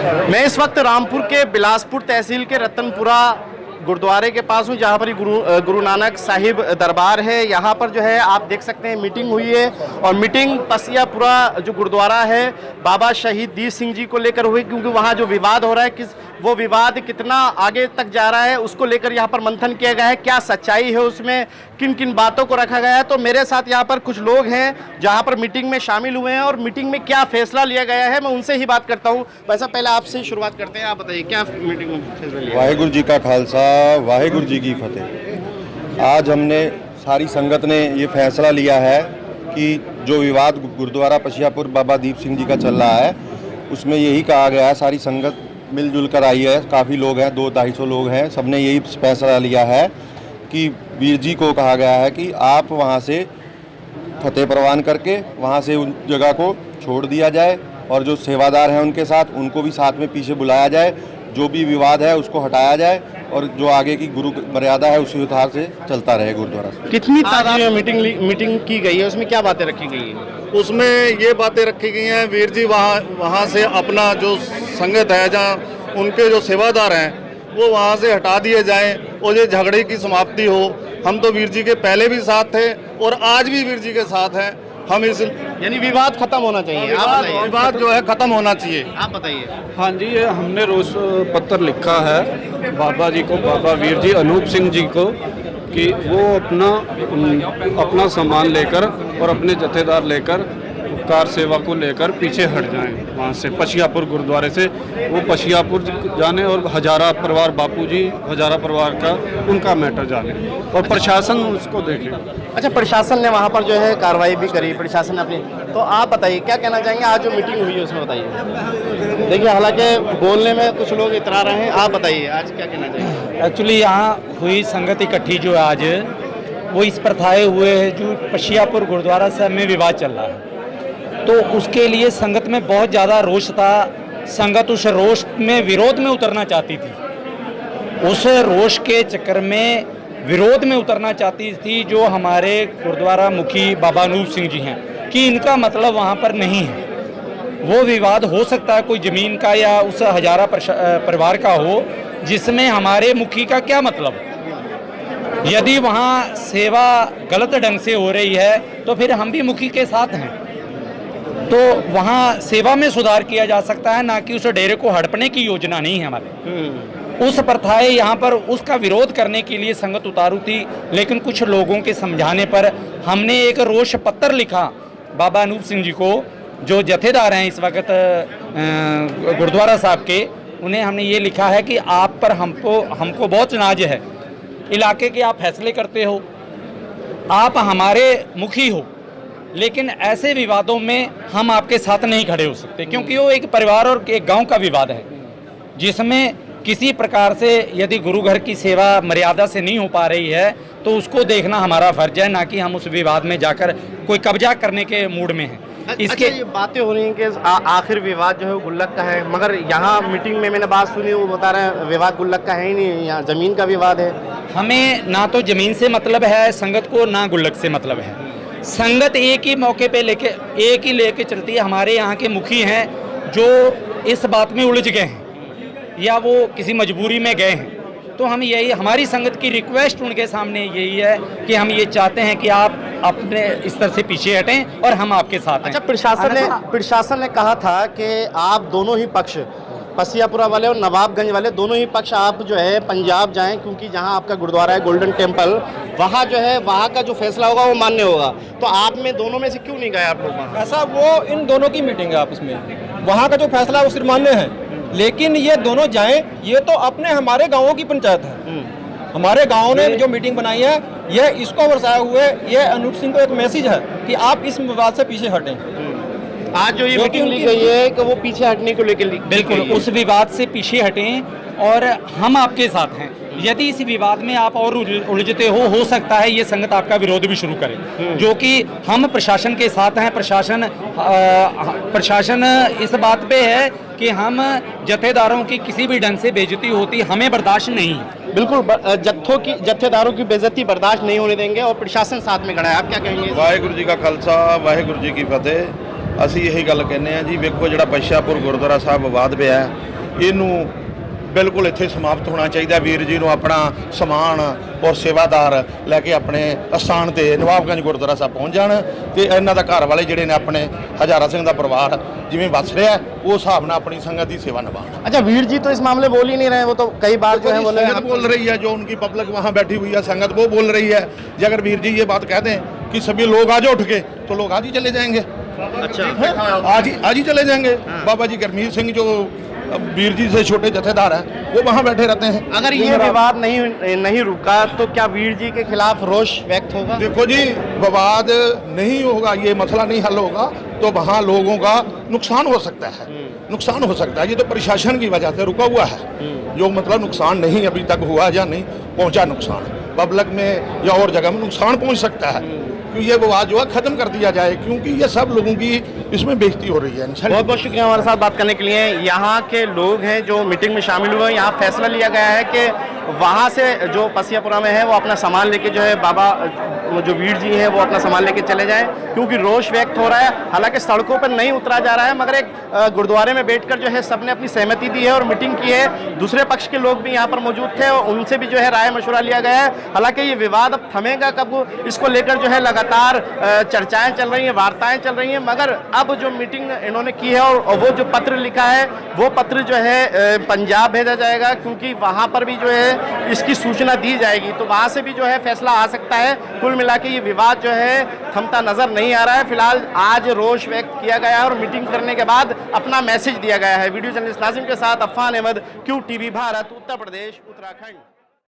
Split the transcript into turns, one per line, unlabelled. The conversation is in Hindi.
मैं इस वक्त रामपुर के बिलासपुर तहसील के रतनपुरा गुरुद्वारे के पास हूँ, जहाँ पर गुरु नानक साहिब दरबार है। यहाँ पर जो है आप देख सकते हैं मीटिंग हुई है और मीटिंग पसियापुरा जो गुरुद्वारा है बाबा शहीद दीप सिंह जी को लेकर हुई, क्योंकि वहाँ जो विवाद हो रहा है वो विवाद कितना आगे तक जा रहा है उसको लेकर यहाँ पर मंथन किया गया है। क्या सच्चाई है उसमें, किन किन बातों को रखा गया है। तो मेरे साथ यहाँ पर कुछ लोग हैं जहाँ पर मीटिंग में शामिल हुए हैं और मीटिंग में क्या फैसला लिया गया है मैं उनसे ही बात करता हूँ। वैसा पहले आपसे शुरुआत करते हैं, आप बताइए क्या मीटिंग में फैसला लिया।
वाहिगुरु जी का खालसा, वाहिगुरु जी की फतेह। आज हमने सारी संगत ने ये फैसला लिया है कि जो विवाद गुरुद्वारा पसियापुर बाबा दीप सिंह जी का चल रहा है उसमें यही कहा गया है, सारी संगत मिलजुल कर आई है, काफ़ी लोग हैं, 200-250 लोग हैं, सबने यही फैसला लिया है कि वीर जी को कहा गया है कि आप वहाँ से फतेह परवान करके वहाँ से उन जगह को छोड़ दिया जाए और जो सेवादार हैं उनके साथ उनको भी साथ में पीछे बुलाया जाए, जो भी विवाद है उसको हटाया जाए और जो आगे की गुरु मर्यादा है उसी उधार से चलता रहे गुरुद्वारा से।
कितनी तादाद में मीटिंग की गई है, उसमें क्या बातें रखी गई हैं?
उसमें ये बातें रखी गई हैं, वीर जी वहाँ से अपना जो संगत है, जहाँ उनके जो सेवादार हैं वो वहाँ से हटा दिए जाएं और ये झगड़े की समाप्ति हो। हम तो वीर जी के पहले भी साथ थे और आज भी वीर जी के साथ हैं। हम इस
यानी विवाद खत्म होना चाहिए।
विवाद जो है खत्म होना चाहिए।
आप बताइए।
हाँ जी, ये हमने रोज पत्र लिखा है बाबा जी को, बाबा वीर जी अनूप सिंह जी को, कि वो अपना सामान लेकर और अपने जत्थेदार लेकर कार सेवा को लेकर पीछे हट जाएं वहाँ से, पसियापुर गुरुद्वारे से वो पसियापुर जाने और हजारा परिवार, बापू जी हजारा परिवार का उनका मैटर जाने और प्रशासन उसको देखे।
अच्छा, प्रशासन ने वहाँ पर जो है कार्रवाई भी करी, प्रशासन ने अपनी। तो आप बताइए क्या कहना चाहेंगे, आज जो मीटिंग हुई है उसमें बताइए। देखिए हालांकि बोलने में कुछ लोग इतरा रहे हैं, आप बताइए आज क्या कहना चाहेंगे।
एक्चुअली यहाँ हुई संगत इकट्ठी जो है आज वो इस प्रथाए हुए है जो पसियापुर गुरुद्वारा साहब में विवाद चल रहा है, तो उसके लिए संगत में बहुत ज़्यादा रोष था। संगत उस रोष में विरोध में उतरना चाहती थी, उस रोष के चक्कर में विरोध में उतरना चाहती थी जो हमारे गुरुद्वारा मुखी बाबा अनूप सिंह जी हैं, कि इनका मतलब वहाँ पर नहीं है। वो विवाद हो सकता है कोई ज़मीन का या उस हजारा परिवार का हो, जिसमें हमारे मुखी का क्या मतलब। यदि वहाँ सेवा गलत ढंग से हो रही है तो फिर हम भी मुखी के साथ हैं, तो वहाँ सेवा में सुधार किया जा सकता है, ना कि उस डेरे को हड़पने की योजना नहीं है हमारे। उस प्रथाएं यहाँ पर उसका विरोध करने के लिए संगत उतारू थी, लेकिन कुछ लोगों के समझाने पर हमने एक रोष पत्र लिखा बाबा अनूप सिंह जी को, जो जत्थेदार हैं इस वक्त गुरुद्वारा साहब के। उन्हें हमने ये लिखा है कि आप पर हमको बहुत नाज है, इलाके के आप फैसले करते हो, आप हमारे मुखी हो, लेकिन ऐसे विवादों में हम आपके साथ नहीं खड़े हो सकते, क्योंकि वो एक परिवार और एक गांव का विवाद है, जिसमें किसी प्रकार से यदि गुरु घर की सेवा मर्यादा से नहीं हो पा रही है तो उसको देखना हमारा फर्ज है, ना कि हम उस विवाद में जाकर कोई कब्जा करने के मूड में हैं।
इसके ये बातें हो रही हैं कि आखिर विवाद जो है वो गुल्लक का है, मगर यहाँ मीटिंग में मैंने बात सुनी, वो बता रहे हैं विवाद गुल्लक का है ही नहीं, यहाँ ज़मीन का विवाद है।
हमें ना तो ज़मीन से मतलब है संगत को, ना गुल्लक से मतलब है। संगत एक ही मौके पे लेके चलती है। हमारे यहाँ के मुखी हैं जो इस बात में उलझ गए हैं या वो किसी मजबूरी में गए हैं, तो हम यही, हमारी संगत की रिक्वेस्ट उनके सामने यही है कि हम ये चाहते हैं कि आप अपने स्तर से पीछे हटें और हम आपके साथ हैं।
अच्छा, प्रशासन ने कहा था कि आप दोनों ही पक्ष, पसियापुरा वाले और नवाबगंज वाले दोनों ही पक्ष आप जो है पंजाब जाएं, क्योंकि जहां आपका गुरुद्वारा है गोल्डन टेम्पल, वहां जो है वहां का जो फैसला होगा वो मान्य होगा। तो आप में दोनों में से क्यों नहीं गए आप लोग वहाँ?
ऐसा वो इन दोनों की मीटिंग है आपस में, वहाँ का जो फैसला है वो सिर्फ मान्य है, लेकिन ये दोनों जाएं, ये तो अपने हमारे गाँवों की पंचायत है। हमारे गाँव ने जो मीटिंग बनाई है ये इसको बरसाए हुए, ये अनूप सिंह को एक मैसेज है कि आप इस विवाद से पीछे हटें।
आज जो ये मीटिंग ली गई है कि वो पीछे हटने को लेकर,
बिल्कुल उस विवाद से पीछे हटें और हम आपके साथ हैं। यदि इस विवाद में आप और उलझते हो सकता है ये संगत आपका विरोध भी शुरू करे, जो कि हम प्रशासन के साथ हैं। प्रशासन इस बात पे है कि हम जत्थेदारों की किसी भी ढंग से बेइज्जती होती हमें बर्दाश्त नहीं है।
बिल्कुल जत्थेदारों की बेइज्जती बर्दाश्त नहीं होने देंगे और प्रशासन साथ में खड़ा है। आप क्या कहेंगे?
वाहिगुरु जी का खालसा, वाहिगुरु जी की फतेह। ਅਸੀਂ ਇਹੀ ਗੱਲ ਕਹਿੰਦੇ ਆ ਜੀ, ਵੇਖੋ ਜਿਹੜਾ ਪਸਿਆਪੁਰ ਗੁਰਦੁਆਰਾ ਸਾਹਿਬ ਵਿਵਾਦ ਪਿਆ
ਇਹਨੂੰ ਬਿਲਕੁਲ ਇੱਥੇ ਸਮਾਪਤ ਹੋਣਾ ਚਾਹੀਦਾ। ਵੀਰ ਜੀ ਨੂੰ ਆਪਣਾ ਸਮਾਨ ਔਰ ਸੇਵਾਦਾਰ ਲੈ ਕੇ ਆਪਣੇ ਅਸਥਾਨ ਤੇ ਨਵਾਬਗੰਜ ਗੁਰਦੁਆਰਾ ਸਾਹਿਬ ਪਹੁੰਚ ਜਾਣ ਤੇ ਇਹਨਾਂ ਦਾ ਘਰ ਵਾਲੇ ਜਿਹੜੇ ਨੇ ਆਪਣੇ ਹਜ਼ਾਰਾ ਸਿੰਘ ਦਾ ਪਰਿਵਾਰ ਜਿਵੇਂ ਵੱਸ ਰਿਹਾ ਉਹ ਹਿਸਾਬ ਨਾਲ ਆਪਣੀ ਸੰਗਤ ਦੀ सेवा निभाना।
अच्छा, वीर जी तो इस मामले बोल ही नहीं रहे हैं, वो तो कई बार जो है बोले
संगत बोल रही है, जो उनकी पब्लिक वहाँ बैठी हुई है संगत वो बोल रही है। कि अगर वीर जी ये बात कह दें कि सभी लोग आज उठ के तो लोग आज ही चले जाएंगे।
अच्छा,
आज ही चले जाएंगे। बाबा जी गुरमीत सिंह जो वीर जी से छोटे जथेदार हैं वो वहाँ बैठे रहते हैं।
अगर ये विवाद नहीं रुका तो क्या वीर जी के खिलाफ रोष व्यक्त होगा?
देखो जी, विवाद नहीं होगा, ये मसला नहीं हल होगा तो वहाँ लोगों का नुकसान हो सकता है। नुकसान हो सकता है, ये तो प्रशासन की वजह से रुका हुआ है। जो मतलब नुकसान नहीं अभी तक हुआ या नहीं पहुँचा नुकसान पब्लिक में या और जगह में नुकसान पहुँच सकता है। क्यों ये विवाद जो है खत्म कर दिया जाए, क्योंकि ये सब लोगों की इसमें बेइज्जती हो रही है।
बहुत बहुत शुक्रिया हमारे साथ बात करने के लिए। यहाँ के लोग हैं जो मीटिंग में शामिल हुए, यहाँ फैसला लिया गया है कि वहाँ से जो पसियापुरा में है वो अपना सामान लेके जो है बाबा जो वीर जी हैं वो अपना सामान लेके चले जाएं, क्योंकि रोष व्यक्त हो रहा है। हालांकि सड़कों पर नहीं उतरा जा रहा है, मगर एक गुरुद्वारे में बैठकर जो है सबने अपनी सहमति दी है और मीटिंग की है। दूसरे पक्ष के लोग भी यहाँ पर मौजूद थे और उनसे भी जो है राय मशवरा लिया गया है। हालांकि ये विवाद अब थमेगा कब, इसको लेकर जो है लगातार चर्चाएं चल रही हैं, वार्ताएं चल रही हैं, मगर अब जो मीटिंग इन्होंने की है और वो जो पत्र लिखा है वो पत्र जो है पंजाब भेजा जाएगा, क्योंकि वहाँ पर भी जो है इसकी सूचना दी जाएगी, तो वहाँ से भी जो है फैसला आ सकता है। कुल मिला के ये विवाद जो है थमता नजर नहीं आ रहा है। फिलहाल आज रोष व्यक्त किया गया है और मीटिंग करने के बाद अपना मैसेज दिया गया है। वीडियो जर्नलिस्ट नाजिम के साथ अफान अहमद, QTV भारत, उत्तर प्रदेश, उत्तराखंड।